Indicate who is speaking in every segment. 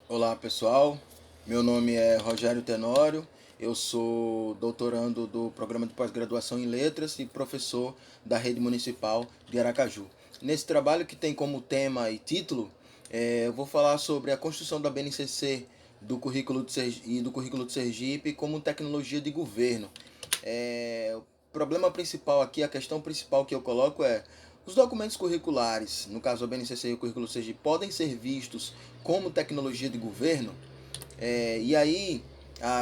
Speaker 1: Olá pessoal, meu nome é Rogério Tenório, eu sou doutorando do Programa de Pós-Graduação em Letras e professor da Rede Municipal de Aracaju. Nesse trabalho que tem como tema e título, eu vou falar sobre a construção da BNCC e do currículo de Sergipe como tecnologia de governo. O problema principal aqui, a questão principal que eu coloco é: os documentos curriculares, no caso a BNCC e o currículo Sergipe, podem ser vistos como tecnologia de governo? E aí,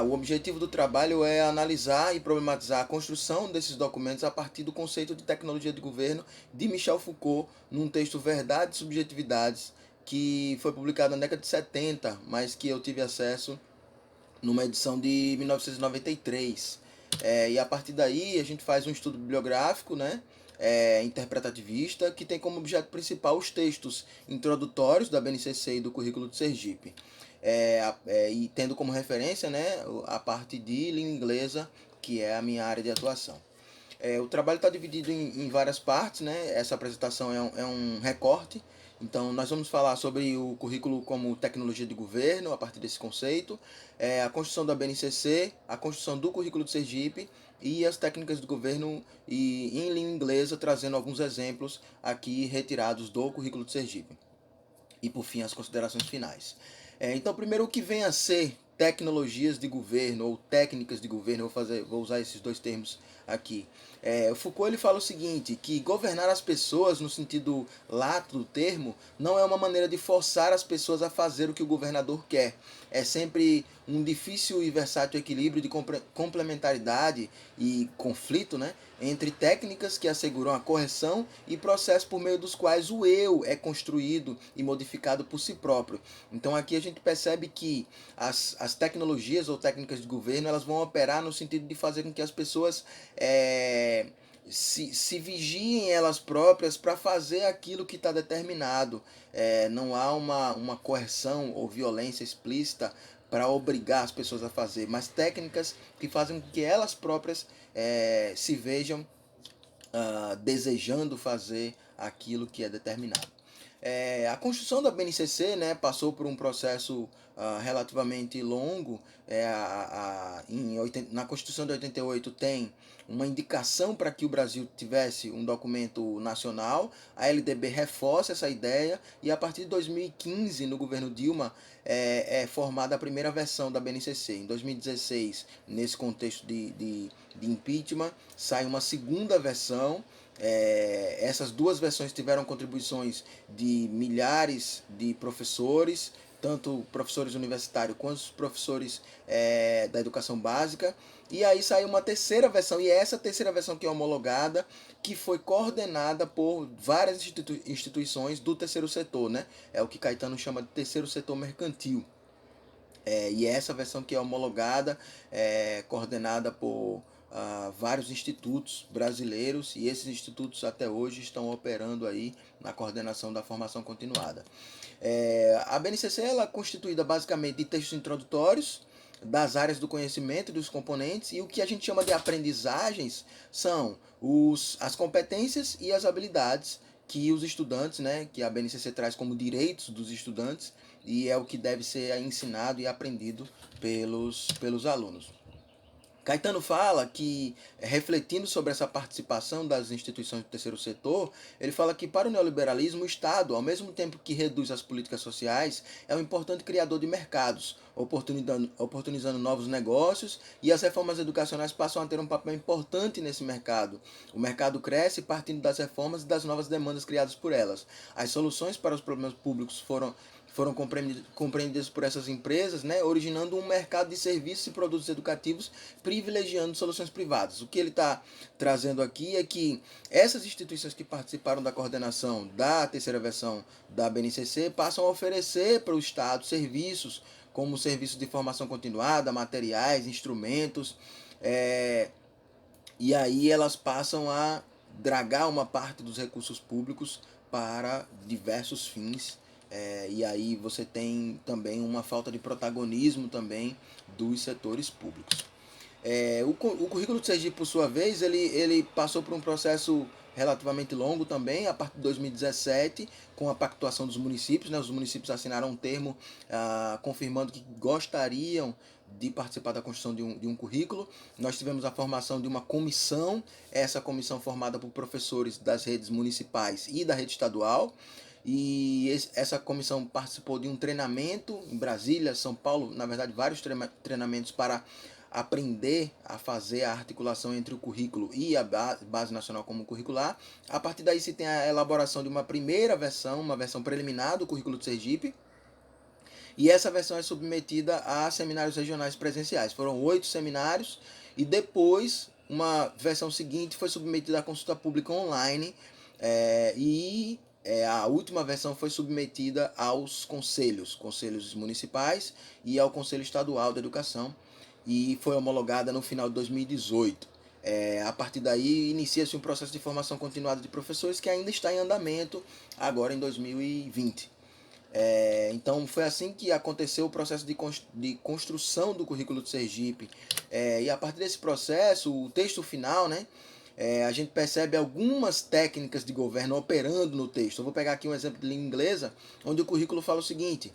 Speaker 1: o objetivo do trabalho é analisar e problematizar a construção desses documentos a partir do conceito de tecnologia de governo de Michel Foucault, num texto Verdades e Subjetividades, que foi publicado na década de 70, mas que eu tive acesso numa edição de 1993. E a partir daí a gente faz um estudo bibliográfico, né? Interpretativista, que tem como objeto principal os textos introdutórios da BNCC e do currículo de Sergipe. E tendo como referência, né, a parte de língua inglesa, que é a minha área de atuação. O trabalho está dividido em várias partes, né? Essa apresentação é um recorte. Então, nós vamos falar sobre o currículo como tecnologia de governo, a partir desse conceito, a construção da BNCC, a construção do currículo de Sergipe e as técnicas de governo em língua inglesa, trazendo alguns exemplos aqui retirados do currículo de Sergipe. E, por fim, as considerações finais. Então, primeiro, o que vem a ser tecnologias de governo ou técnicas de governo, vou usar esses dois termos aqui. O Foucault ele fala o seguinte, que governar as pessoas, no sentido lato do termo, não é uma maneira de forçar as pessoas a fazer o que o governador quer. É sempre um difícil e versátil equilíbrio de complementaridade e conflito, né, entre técnicas que asseguram a correção e processos por meio dos quais o eu é construído e modificado por si próprio. Então aqui a gente percebe que as tecnologias ou técnicas de governo elas vão operar no sentido de fazer com que as pessoas se vigiem elas próprias para fazer aquilo que está determinado. Não há uma coerção ou violência explícita para obrigar as pessoas a fazer, mas técnicas que fazem com que elas próprias se vejam desejando fazer aquilo que é determinado. A construção da BNCC, né, passou por um processo relativamente longo. Na Constituição de 88 tem uma indicação para que o Brasil tivesse um documento nacional. A LDB reforça essa ideia e a partir de 2015, no governo Dilma, é formada a primeira versão da BNCC. Em 2016, nesse contexto de impeachment, sai uma segunda versão. Essas duas versões tiveram contribuições de milhares de professores, tanto professores universitários quanto os professores da educação básica. E aí saiu uma terceira versão, e é essa terceira versão que é homologada, que foi coordenada por várias instituições do terceiro setor, né? É o que Caetano chama de terceiro setor mercantil. E essa versão que é homologada, coordenada por vários institutos brasileiros, e esses institutos até hoje estão operando aí na coordenação da formação continuada. A BNCC ela é constituída basicamente de textos introdutórios das áreas do conhecimento dos componentes, e o que a gente chama de aprendizagens são as competências e as habilidades que os estudantes, né, que a BNCC traz como direitos dos estudantes, e é o que deve ser ensinado e aprendido pelos alunos. Caetano fala que, refletindo sobre essa participação das instituições do terceiro setor, ele fala que para o neoliberalismo, o Estado, ao mesmo tempo que reduz as políticas sociais, é um importante criador de mercados, oportunizando novos negócios, e as reformas educacionais passam a ter um papel importante nesse mercado. O mercado cresce partindo das reformas e das novas demandas criadas por elas. As soluções para os problemas públicos foram compreendidas por essas empresas, né, originando um mercado de serviços e produtos educativos privilegiando soluções privadas. O que ele está trazendo aqui é que essas instituições que participaram da coordenação da terceira versão da BNCC passam a oferecer para o Estado serviços como serviços de formação continuada, materiais, instrumentos, e aí elas passam a dragar uma parte dos recursos públicos para diversos fins. E aí você tem também uma falta de protagonismo também dos setores públicos. O currículo de Sergipe, por sua vez, ele passou por um processo relativamente longo também, a partir de 2017, com a pactuação dos municípios, né? Os municípios assinaram um termo confirmando que gostariam de participar da construção de um currículo. Nós tivemos a formação de uma comissão, essa comissão formada por professores das redes municipais e da rede estadual, e essa comissão participou de um treinamento em Brasília, São Paulo, na verdade vários treinamentos para aprender a fazer a articulação entre o currículo e a Base Nacional Comum Curricular. A partir daí se tem a elaboração de uma primeira versão, uma versão preliminar do currículo do Sergipe, e essa versão é submetida a seminários regionais presenciais. Foram 8 seminários, e depois uma versão seguinte foi submetida à consulta pública online, a última versão foi submetida aos conselhos municipais e ao Conselho Estadual da Educação, e foi homologada no final de 2018. A partir daí inicia-se um processo de formação continuada de professores que ainda está em andamento agora em 2020. Então foi assim que aconteceu o processo de construção do currículo do Sergipe, e a partir desse processo, o texto final, né, a gente percebe algumas técnicas de governo operando no texto. Eu vou pegar aqui um exemplo de língua inglesa, onde o currículo fala o seguinte: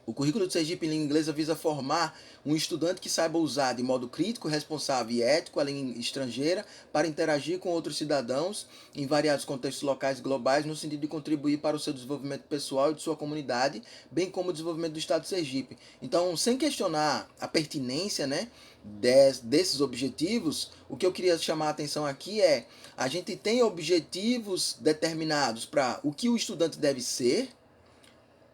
Speaker 1: o currículo de Sergipe em língua inglesa visa formar um estudante que saiba usar de modo crítico, responsável e ético a língua estrangeira para interagir com outros cidadãos em variados contextos locais e globais, no sentido de contribuir para o seu desenvolvimento pessoal e de sua comunidade, bem como o desenvolvimento do Estado de Sergipe. Então, sem questionar a pertinência, né, desses objetivos, o que eu queria chamar a atenção aqui é: a gente tem objetivos determinados para o que o estudante deve ser,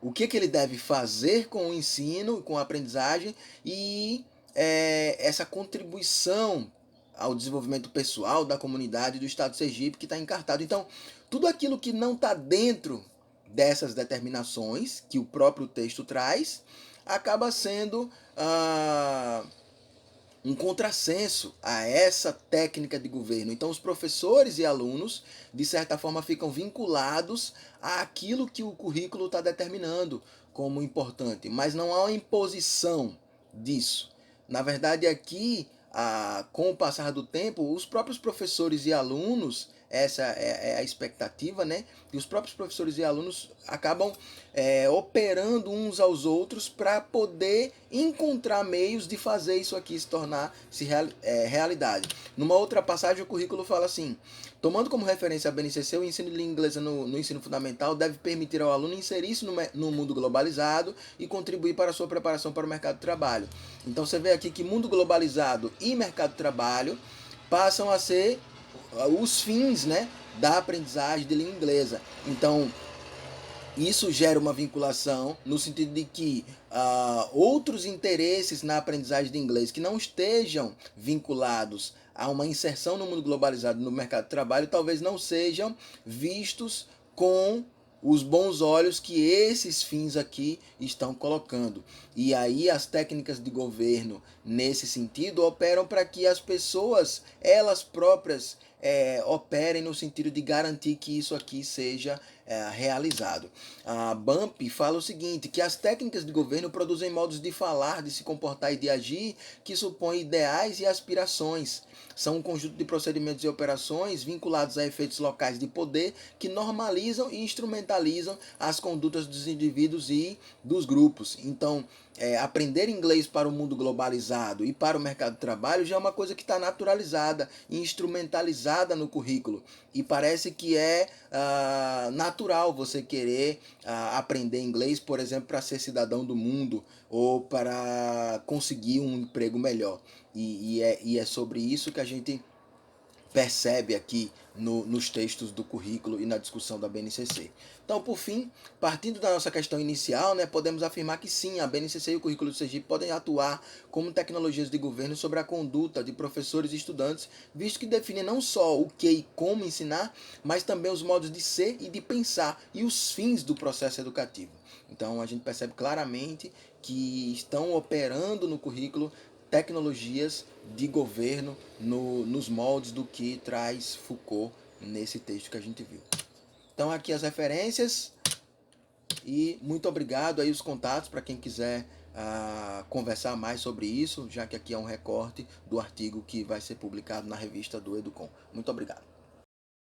Speaker 1: o que ele deve fazer com o ensino, com a aprendizagem, e essa contribuição ao desenvolvimento pessoal da comunidade do Estado de Sergipe que está encartado. Então, tudo aquilo que não está dentro dessas determinações que o próprio texto traz acaba sendo um contrassenso a essa técnica de governo. Então, os professores e alunos, de certa forma, ficam vinculados àquilo que o currículo está determinando como importante, mas não há uma imposição disso. Na verdade, aqui, com o passar do tempo, os próprios professores e alunos, essa é a expectativa, né? E os próprios professores e alunos acabam operando uns aos outros para poder encontrar meios de fazer isso aqui se tornar realidade. Numa outra passagem, o currículo fala assim: tomando como referência a BNCC, o ensino de língua inglesa no ensino fundamental deve permitir ao aluno inserir-se no mundo globalizado e contribuir para a sua preparação para o mercado de trabalho. Então você vê aqui que mundo globalizado e mercado de trabalho passam a ser os fins, né, da aprendizagem de língua inglesa. Então, isso gera uma vinculação no sentido de que outros interesses na aprendizagem de inglês que não estejam vinculados a uma inserção no mundo globalizado no mercado de trabalho talvez não sejam vistos com os bons olhos que esses fins aqui estão colocando. E aí as técnicas de governo nesse sentido operam para que as pessoas, elas próprias, operem no sentido de garantir que isso aqui seja realizado. A BAMP fala o seguinte, que as técnicas de governo produzem modos de falar, de se comportar e de agir que supõem ideais e aspirações. São um conjunto de procedimentos e operações vinculados a efeitos locais de poder que normalizam e instrumentalizam as condutas dos indivíduos e dos grupos. Então, aprender inglês para o mundo globalizado e para o mercado de trabalho já é uma coisa que está naturalizada e instrumentalizada no currículo. E parece que é natural você querer aprender inglês, por exemplo, para ser cidadão do mundo ou para conseguir um emprego melhor. E é sobre isso que a gente percebe aqui nos textos do currículo e na discussão da BNCC. Então, por fim, partindo da nossa questão inicial, né, podemos afirmar que sim, a BNCC e o currículo do Sergipe podem atuar como tecnologias de governo sobre a conduta de professores e estudantes, visto que definem não só o que e como ensinar, mas também os modos de ser e de pensar e os fins do processo educativo. Então, a gente percebe claramente que estão operando no currículo tecnologias de governo nos moldes do que traz Foucault nesse texto que a gente viu. Então aqui as referências e muito obrigado aí os contatos para quem quiser conversar mais sobre isso, já que aqui é um recorte do artigo que vai ser publicado na revista do Educom. Muito obrigado.